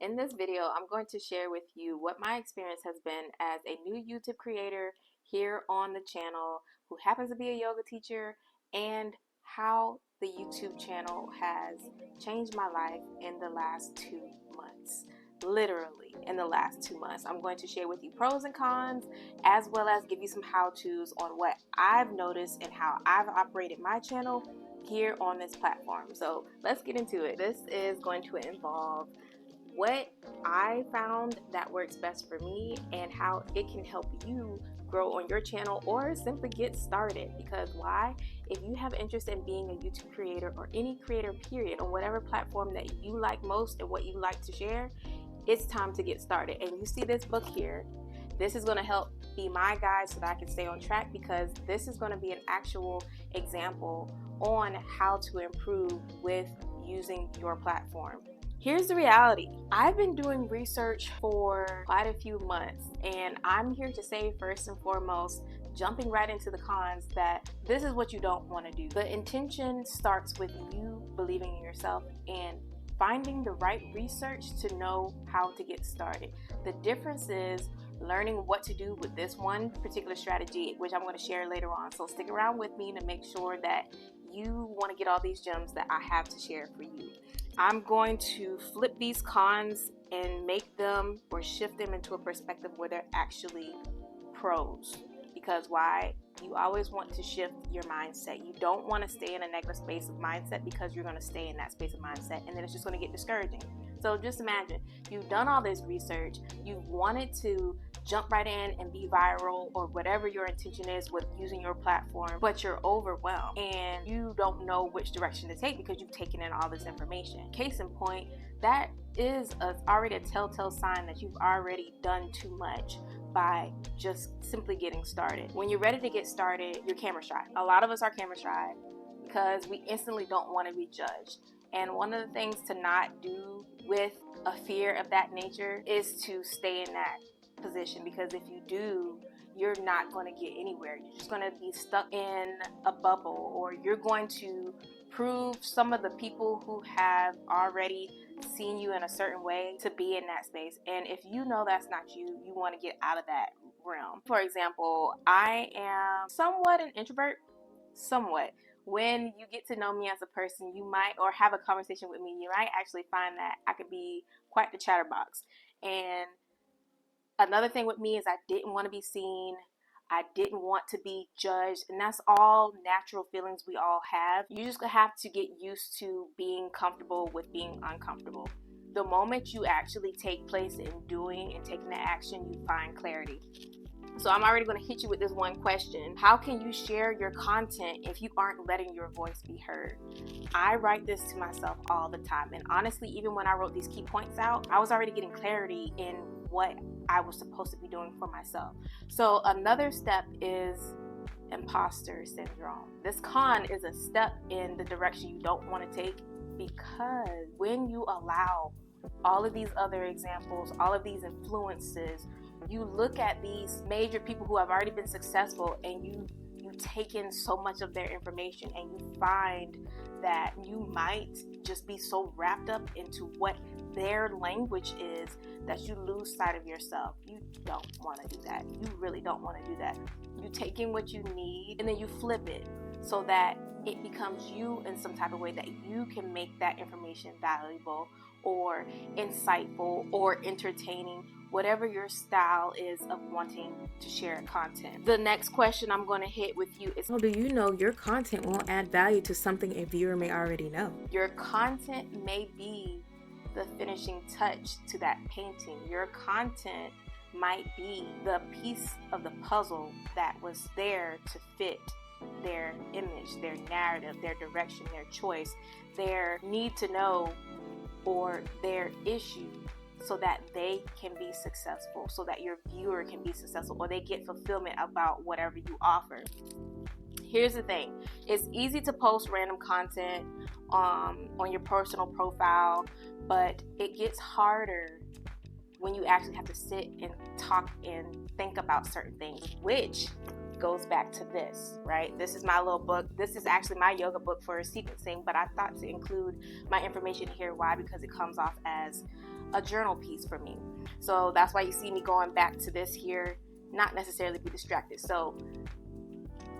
In this video, I'm going to share with you what my experience has been as a new YouTube creator here on the channel who happens to be a yoga teacher, and how the YouTube channel has changed my life in the last 2 months. Literally in the last 2 months. I'm going to share with you pros and cons, as well as give you some how-tos on what I've noticed and how I've operated my channel here on this platform. So let's get into it. This is going to involve what I found that works best for me and how it can help you grow on your channel or simply get started. Because why? If you have interest in being a YouTube creator or any creator period on whatever platform that you like most and what you like to share, it's time to get started. And you see this book here, this is going to help be my guide so that I can stay on track, because this is going to be an actual example on how to improve with using your platform. Here's the reality. I've been doing research for quite a few months, and I'm here to say first and foremost, jumping right into the cons, that this is what you don't want to do. The intention starts with you believing in yourself and finding the right research to know how to get started. The difference is learning what to do with this one particular strategy, which I'm going to share later on. So stick around with me to make sure that you want to get all these gems that I have to share for you. I'm going to flip these cons and make them or shift them into a perspective where they're actually pros. Because why? You always want to shift your mindset. You don't want to stay in a negative space of mindset, because you're going to stay in that space of mindset and then it's just going to get discouraging. So just imagine you've done all this research, you've wanted to jump right in and be viral or whatever your intention is with using your platform, but you're overwhelmed and you don't know which direction to take because you've taken in all this information. Case in point, that is already a telltale sign that you've already done too much by just simply getting started. When you're ready to get started, you're camera shy. A lot of us are camera shy because we instantly don't want to be judged. And one of the things to not do with a fear of that nature is to stay in that position, because if you do, you're not going to get anywhere. You're just going to be stuck in a bubble, or you're going to prove some of the people who have already seen you in a certain way to be in that space. And if you know that's not you, you want to get out of that realm. For example, I am somewhat an introvert, somewhat. When you get to know me as a person, you might, or have a conversation with me, you might actually find that I could be quite the chatterbox. And another thing with me is I didn't want to be seen. I didn't want to be judged, and that's all natural feelings we all have. You just have to get used to being comfortable with being uncomfortable. The moment you actually take place in doing and taking the action, you find clarity. So I'm already going to hit you with this one question. How can you share your content if you aren't letting your voice be heard? I write this to myself all the time. And honestly, even when I wrote these key points out, I was already getting clarity in what I was supposed to be doing for myself. So another step is imposter syndrome. This con is a step in the direction you don't want to take, because when you allow all of these other examples, all of these influences, you look at these major people who have already been successful, and you take in so much of their information, and you find that you might just be so wrapped up into what their language is that you lose sight of yourself. You don't want to do that. You really don't want to do that. You take in what you need and then you flip it so that it becomes you in some type of way that you can make that information valuable or insightful or entertaining, whatever your style is of wanting to share content. The next question I'm going to hit with you is, how do you know your content won't add value to something a viewer may already know? Your content may be the finishing touch to that painting. Your content might be the piece of the puzzle that was there to fit their image, their narrative, their direction, their choice, their need to know, or their issue, so that they can be successful, so that your viewer can be successful, or they get fulfillment about whatever you offer. Here's the thing. It's easy to post random content on your personal profile, but it gets harder when you actually have to sit and talk and think about certain things, which goes back to this, right? This is my little book. This is actually my yoga book for sequencing, but I thought to include my information here. Why? Because it comes off as a journal piece for me. So that's why you see me going back to this here, not necessarily be distracted. So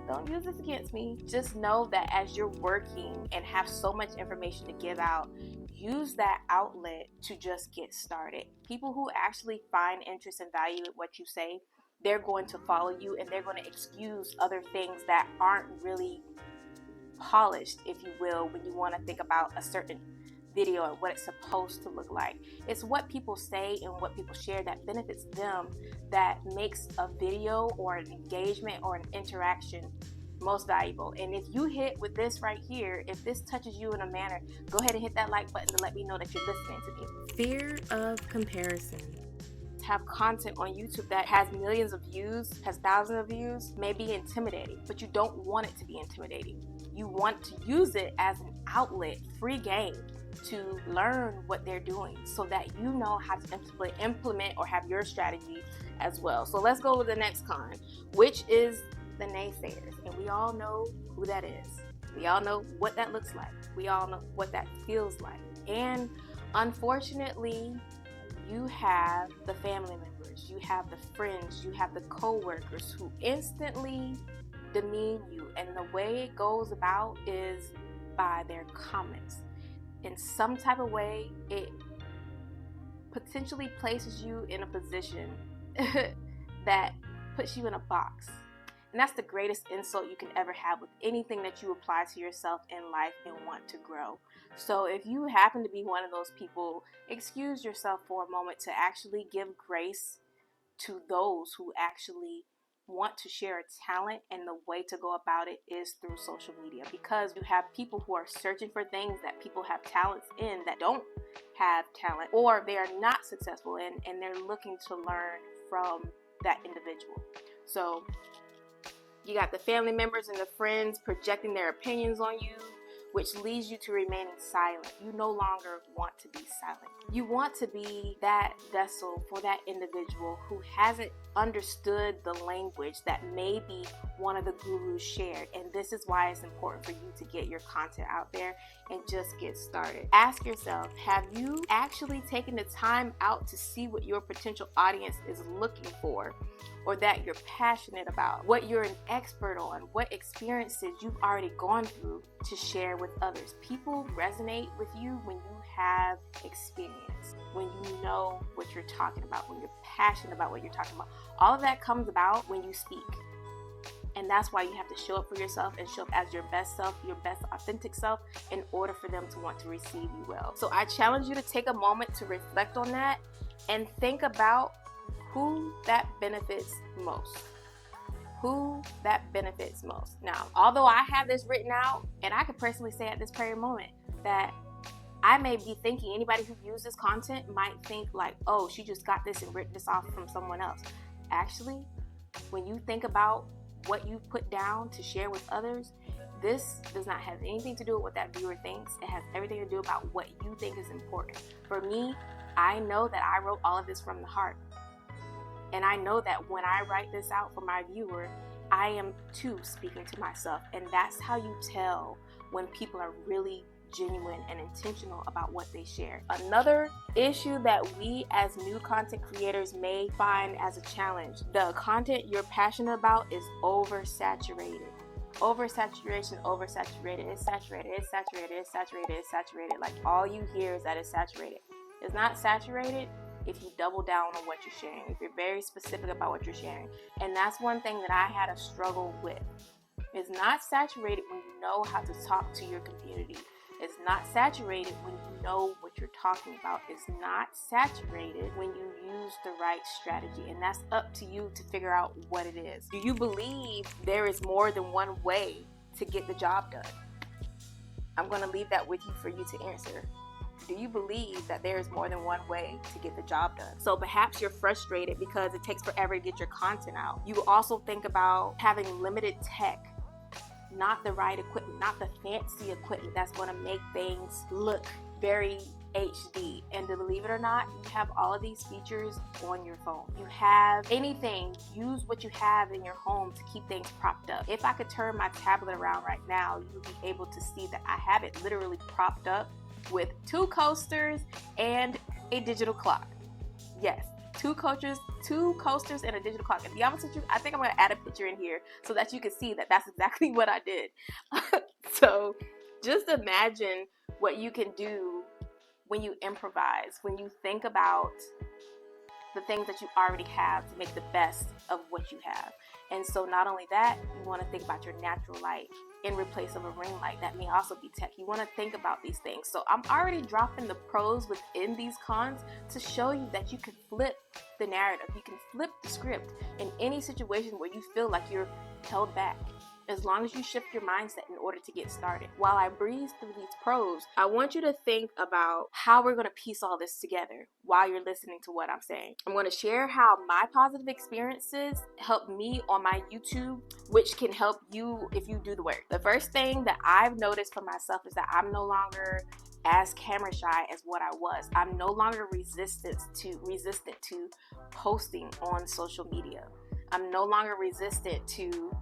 don't use this against me. Just know that as you're working and have so much information to give out, use that outlet to just get started. People who actually find interest and value in what you say, they're going to follow you, and they're going to excuse other things that aren't really polished, if you will, when you want to think about a certain video and what it's supposed to look like. It's what people say and what people share that benefits them that makes a video or an engagement or an interaction most valuable. And if you hit with this right here, if this touches you in a manner, go ahead and hit that like button to let me know that you're listening to me. Fear of comparison. Have content on YouTube that has millions of views, has thousands of views, may be intimidating, but you don't want it to be intimidating. You want to use it as an outlet, free game, to learn what they're doing so that you know how to implement or have your strategy as well. So let's go with the next con, which is the naysayers. And we all know who that is. We all know what that looks like. We all know what that feels like. And unfortunately, you have the family members, you have the friends, you have the co-workers who instantly demean you. And the way it goes about is by their comments. In some type of way, it potentially places you in a position that puts you in a box. And that's the greatest insult you can ever have with anything that you apply to yourself in life and want to grow. So if you happen to be one of those people, excuse yourself for a moment to actually give grace to those who actually want to share a talent, and the way to go about it is through social media, because you have people who are searching for things that people have talents in that don't have talent, or they are not successful in, and they're looking to learn from that individual. So you got the family members and the friends projecting their opinions on you, which leads you to remaining silent. You no longer want to be silent. You want to be that vessel for that individual who hasn't understood the language that maybe one of the gurus shared. And this is why it's important for you to get your content out there and just get started. Ask yourself, have you actually taken the time out to see what your potential audience is looking for, or that you're passionate about, what you're an expert on, what experiences you've already gone through to share with others? People resonate with you when you have experience, when you know what you're talking about, when you're passionate about what you're talking about. All of that comes about when you speak. And that's why you have to show up for yourself and show up as your best self, your best authentic self, in order for them to want to receive you well. So I challenge you to take a moment to reflect on that and think about who that benefits most. Who that benefits most. Now, although I have this written out, and I could personally say at this very moment that I may be thinking, anybody who views this content might think like, oh, she just got this and ripped this off from someone else. Actually, when you think about what you put down to share with others, this does not have anything to do with what that viewer thinks. It has everything to do about what you think is important. For me, I know that I wrote all of this from the heart. And I know that when I write this out for my viewer, I am too speaking to myself. And that's how you tell when people are really genuine and intentional about what they share. Another issue that we as new content creators may find as a challenge: the content you're passionate about is oversaturated. Oversaturation, it's saturated. Like, all you hear is that it's saturated. It's not saturated if you double down on what you're sharing, if you're very specific about what you're sharing. And that's one thing that I had a struggle with. It's not saturated when you know how to talk to your community. It's not saturated when you know what you're talking about. It's not saturated when you use the right strategy. And that's up to you to figure out what it is. Do you believe there is more than one way to get the job done? I'm going to leave that with you for you to answer. Do you believe that there is more than one way to get the job done? So perhaps you're frustrated because it takes forever to get your content out. You also think about having limited tech, not the right equipment, not the fancy equipment that's going to make things look very HD. And believe it or not, you have all of these features on your phone. You have anything, use what you have in your home to keep things propped up. If I could turn my tablet around right now, you would be able to see that I have it literally propped up with 2 coasters and a digital clock. Yes, two coasters and a digital clock. And to be honest with you, I think I'm going to add a picture in here so that you can see that that's exactly what I did. So just imagine what you can do when you improvise, when you think about the things that you already have to make the best of what you have. And so not only that, you want to think about your natural light in replace of a ring light. That may also be tech. You want to think about these things. So I'm already dropping the pros within these cons to show you that you can flip the narrative. You can flip the script in any situation where you feel like you're held back, as long as you shift your mindset in order to get started. While I breeze through these pros, I want you to think about how we're going to piece all this together while you're listening to what I'm saying. I'm going to share how my positive experiences helped me on my YouTube, which can help you if you do the work. The first thing that I've noticed for myself is that I'm no longer as camera shy as what I was. I'm no longer resistant to posting on social media. I'm no longer resistant to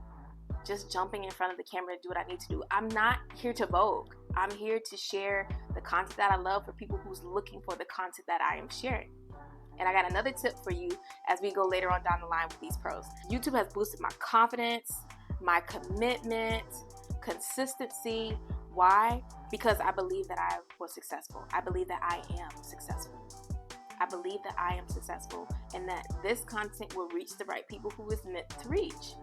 just jumping in front of the camera to do what I need to do. I'm not here to vogue. I'm here to share the content that I love for people who's looking for the content that I am sharing. And I got another tip for you as we go later on down the line with these pros. YouTube has boosted my confidence, my commitment, consistency. Why? Because I believe that I was successful. I believe that I am successful. I believe that I am successful and that this content will reach the right people who it's meant to reach.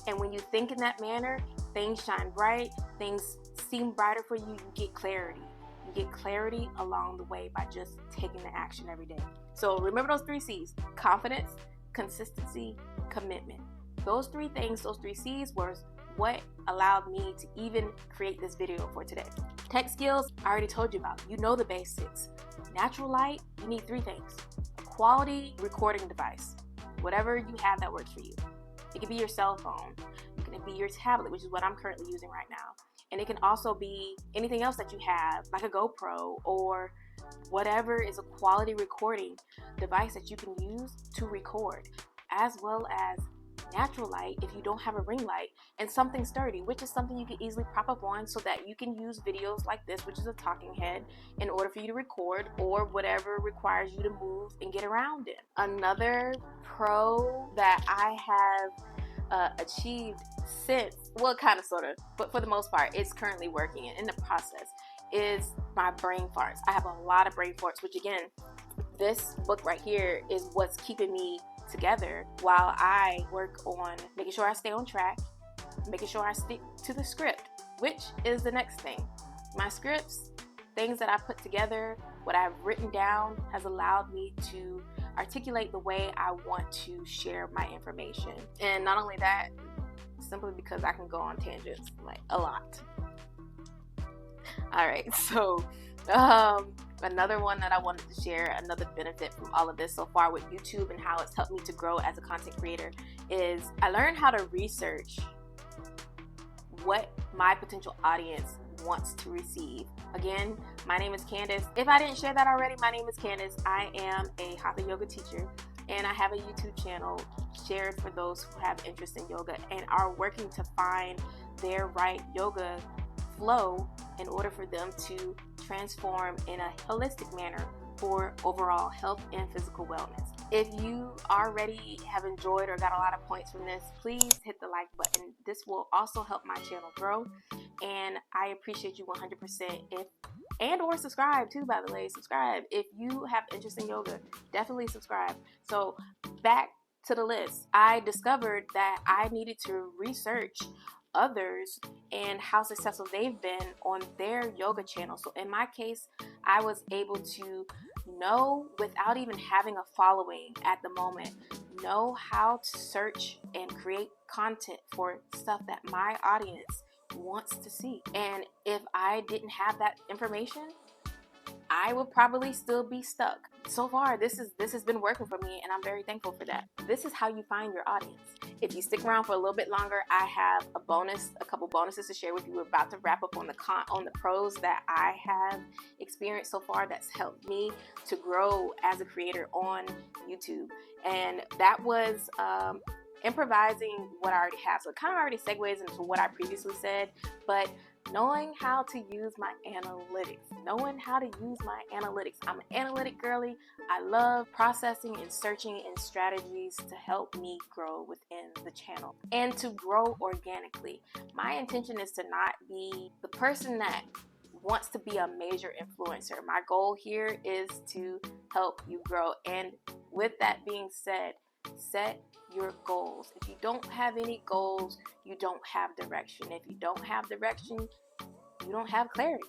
And when you think in that manner, things shine bright, things seem brighter for you, you get clarity. You get clarity along the way by just taking the action every day. So remember those 3 C's: confidence, consistency, commitment. Those 3 things, those 3 C's were what allowed me to even create this video for today. Tech skills, I already told you about. You know the basics. Natural light, you need 3 things. A quality recording device, whatever you have that works for you. It can be your cell phone. It can be your tablet, which is what I'm currently using right now. And it can also be anything else that you have, like a GoPro or whatever is a quality recording device that you can use to record, as well as natural light if you don't have a ring light, and something sturdy, which is something you can easily prop up on so that you can use videos like this, which is a talking head, in order for you to record or whatever requires you to move and get around in. Another pro that I have achieved since, well, kind of sort of, but for the most part it's currently working in the process, is my brain farts. I have a lot of brain farts, which again, this book right here is what's keeping me together while I work on making sure I stay on track, making sure I stick to the script, which is the next thing. My scripts, things that I put together, what I've written down has allowed me to articulate the way I want to share my information. And not only that, simply because I can go on tangents like a lot. All right, so another one that I wanted to share, another benefit from all of this so far with YouTube and how it's helped me to grow as a content creator, is I learned how to research what my potential audience wants to receive. Again, my name is Candace. If I didn't share that already, my name is Candace. I am a Hatha yoga teacher, and I have a YouTube channel shared for those who have interest in yoga and are working to find their right yoga flow in order for them to transform in a holistic manner for overall health and physical wellness. If you already have enjoyed or got a lot of points from this, please hit the like button. This will also help my channel grow, and I appreciate you 100%. Or subscribe too, by the way. Subscribe. If you have interest in yoga, definitely subscribe. So back to the list. I discovered that I needed to research others and how successful they've been on their yoga channel. So in my case, I was able to know, without even having a following at the moment, know how to search and create content for stuff that my audience wants to see. And if I didn't have that information, I would probably still be stuck. So far, this has been working for me, and I'm very thankful for that. This is how you find your audience. If you stick around for a little bit longer, I have a couple bonuses to share with you. We're about to wrap up on the pros that I have experienced so far that's helped me to grow as a creator on YouTube. And that was improvising what I already have. So it kind of already segues into what I previously said, but knowing how to use my analytics. I'm an analytic girly. I love processing and searching and strategies to help me grow within the channel and to grow organically. My intention is to not be the person that wants to be a major influencer. My goal here is to help you grow. And with that being said, set your goals. If you don't have any goals, you don't have direction. If you don't have direction, you don't have clarity.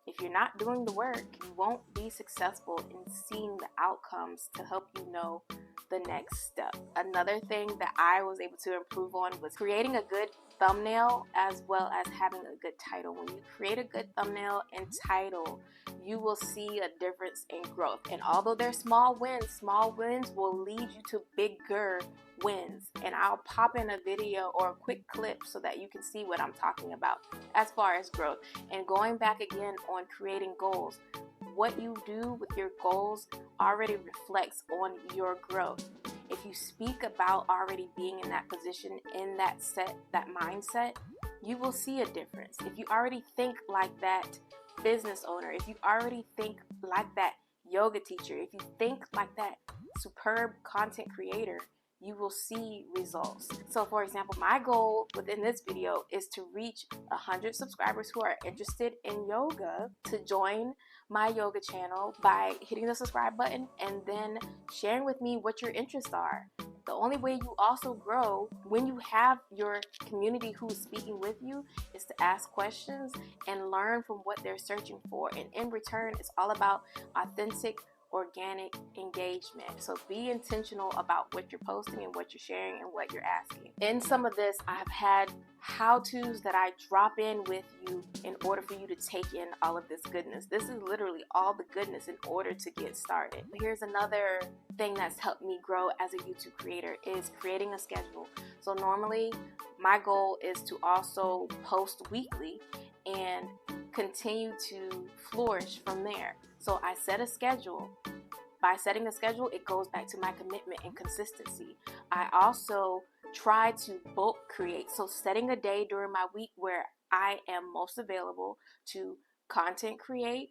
If you're not doing the work, you won't be successful in seeing the outcomes to help you know the next step. Another thing that I was able to improve on was creating a good thumbnail as well as having a good title. When you create a good thumbnail and title, you will see a difference in growth. And although they're small wins will lead you to bigger wins. And I'll pop in a video or a quick clip so that you can see what I'm talking about as far as growth. And going back again on creating goals, what you do with your goals already reflects on your growth. If you speak about already being in that position, in that mindset, you will see a difference. If you already think like that business owner, if you already think like that yoga teacher, if you think like that superb content creator, you will see results. So for example, my goal within this video is to reach 100 subscribers who are interested in yoga to join my yoga channel by hitting the subscribe button and then sharing with me what your interests are. The only way you also grow when you have your community who is speaking with you is to ask questions and learn from what they're searching for. And in return, it's all about authentic, organic engagement. So be intentional about what you're posting and what you're sharing and what you're asking. In some of this, I've had how-tos that I drop in with you in order for you to take in all of this goodness. This is literally all the goodness in order to get started. Here's another thing that's helped me grow as a YouTube creator is creating a schedule. So normally my goal is to also post weekly and continue to flourish from there. So I set a schedule. By setting the schedule, it goes back to my commitment and consistency. I also try to bulk create. So setting a day during my week where I am most available to content create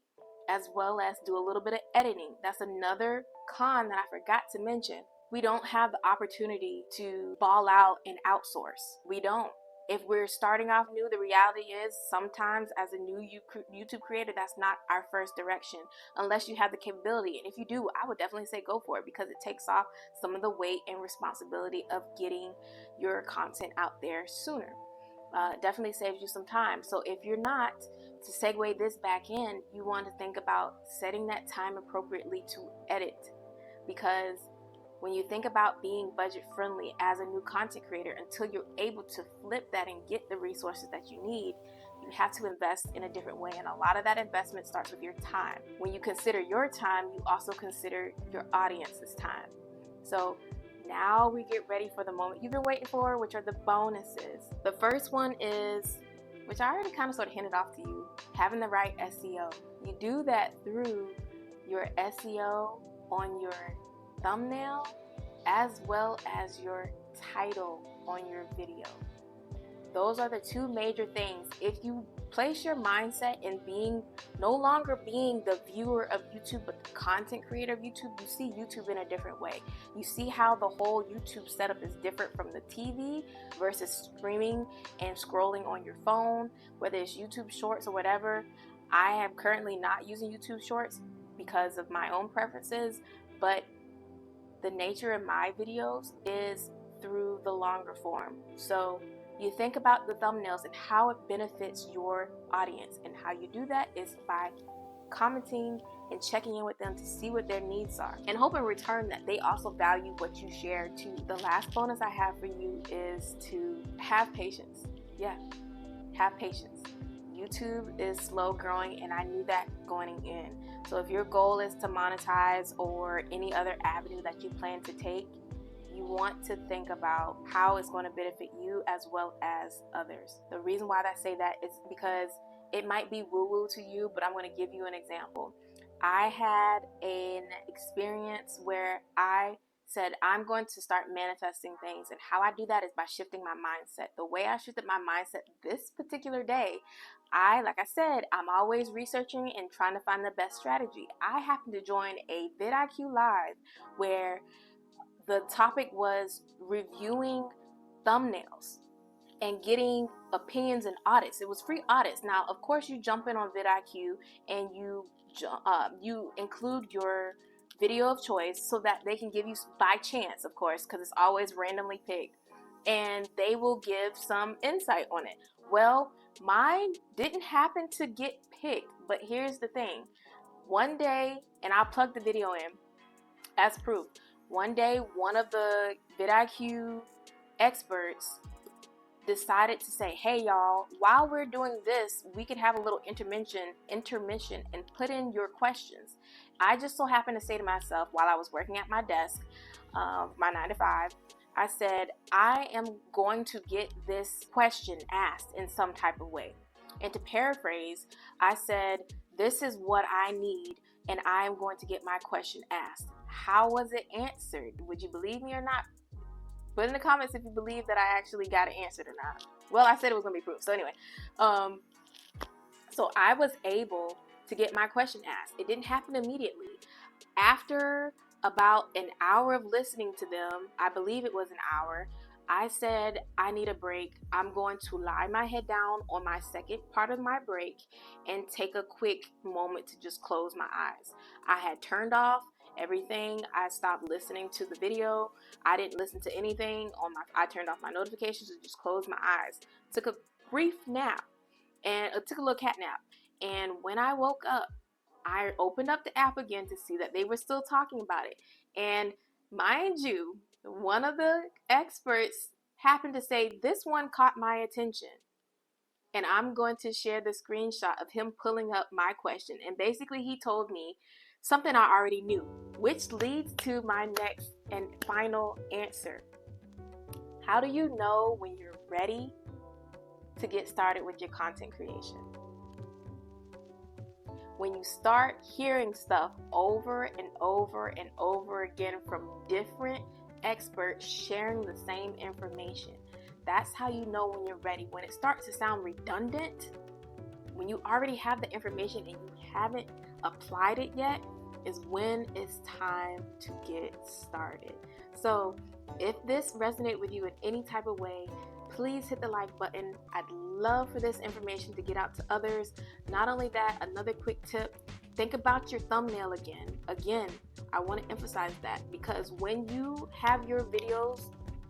as well as do a little bit of editing. That's another con that I forgot to mention. We don't have the opportunity to ball out and outsource. We don't. If we're starting off new, the reality is sometimes as a new YouTube creator, that's not our first direction unless you have the capability. And if you do, I would definitely say go for it because it takes off some of the weight and responsibility of getting your content out there sooner. Definitely saves you some time. So if you're not, to segue this back in, you want to think about setting that time appropriately to edit, because when you think about being budget friendly as a new content creator, until you're able to flip that and get the resources that you need, you have to invest in a different way. And a lot of that investment starts with your time. When you consider your time, you also consider your audience's time. So now we get ready for the moment you've been waiting for, which are the bonuses. The first one is, which I already kind of sort of hinted off to you, having the right SEO. You do that through your SEO on your thumbnail as well as your title on your video. Those are the two major things. If you place your mindset in being no longer being the viewer of YouTube but the content creator of YouTube, you see YouTube in a different way. You see how the whole YouTube setup is different from the TV versus streaming and scrolling on your phone, whether it's YouTube Shorts or whatever. I am currently not using YouTube Shorts because of my own preferences, but the nature of my videos is through the longer form. So you think about the thumbnails and how it benefits your audience, and how you do that is by commenting and checking in with them to see what their needs are, and hope in return that they also value what you share too. The last bonus I have for you is to have patience. Yeah, have patience. YouTube is slow growing, and I knew that going in. So if your goal is to monetize or any other avenue that you plan to take, you want to think about how it's going to benefit you as well as others. The reason why I say that is because it might be woo-woo to you, but I'm going to give you an example. I had an experience where I said, I'm going to start manifesting things. And how I do that is by shifting my mindset. The way I shifted my mindset this particular day, like I said, I'm always researching and trying to find the best strategy. I happened to join a vidIQ Live where the topic was reviewing thumbnails and getting opinions and audits. It was free audits. Now, of course, you jump in on vidIQ and you include your video of choice so that they can give you, by chance, of course, because it's always randomly picked, and they will give some insight on it. Well, mine didn't happen to get picked, but here's the thing. One day, and I'll plug the video in as proof. One day, one of the vidIQ experts decided to say, hey y'all, while we're doing this, we could have a little intermission and put in your questions. I just so happened to say to myself while I was working at my desk, my 9 to 5, I said, I am going to get this question asked in some type of way. And to paraphrase, I said, this is what I need, and I am going to get my question asked. How was it answered? Would you believe me or not? Put in the comments if you believe that I actually got it answered or not. Well, I said it was going to be proof. So anyway, so I was able to get my question asked. It didn't happen immediately. After about an hour of listening to them, I believe it was an hour, I said, I need a break. I'm going to lie my head down on my second part of my break and take a quick moment to just close my eyes. I had turned off everything. I stopped listening to the video. I didn't listen to anything I turned off my notifications and just closed my eyes. Took a brief nap and took a little cat nap. And when I woke up, I opened up the app again to see that they were still talking about it. And mind you, one of the experts happened to say, this one caught my attention. And I'm going to share the screenshot of him pulling up my question. And basically he told me something I already knew, which leads to my next and final answer. How do you know when you're ready to get started with your content creation? When you start hearing stuff over and over and over again from different experts sharing the same information. That's how you know when you're ready. When it starts to sound redundant, when you already have the information and you haven't applied it yet, is when it's time to get started. So if this resonated with you in any type of way, please hit the like button. I'd love for this information to get out to others. Not only that, another quick tip, think about your thumbnail again. Again, I want to emphasize that because when you have your videos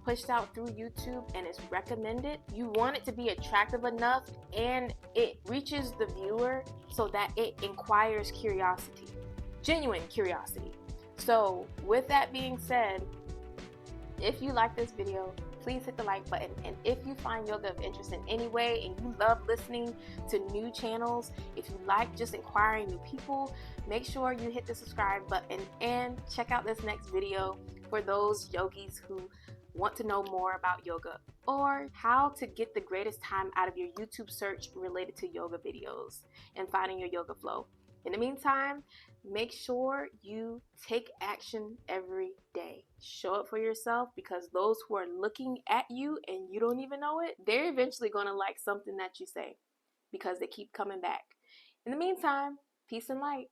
pushed out through YouTube and it's recommended, you want it to be attractive enough and it reaches the viewer so that it inspires curiosity, genuine curiosity. So with that being said, if you like this video, please hit the like button. And if you find yoga of interest in any way and you love listening to new channels, if you like just inquiring new people, make sure you hit the subscribe button and check out this next video for those yogis who want to know more about yoga or how to get the greatest time out of your YouTube search related to yoga videos and finding your yoga flow. In the meantime, make sure you take action every day. Show up for yourself, because those who are looking at you and you don't even know it, they're eventually going to like something that you say because they keep coming back. In the meantime, peace and light.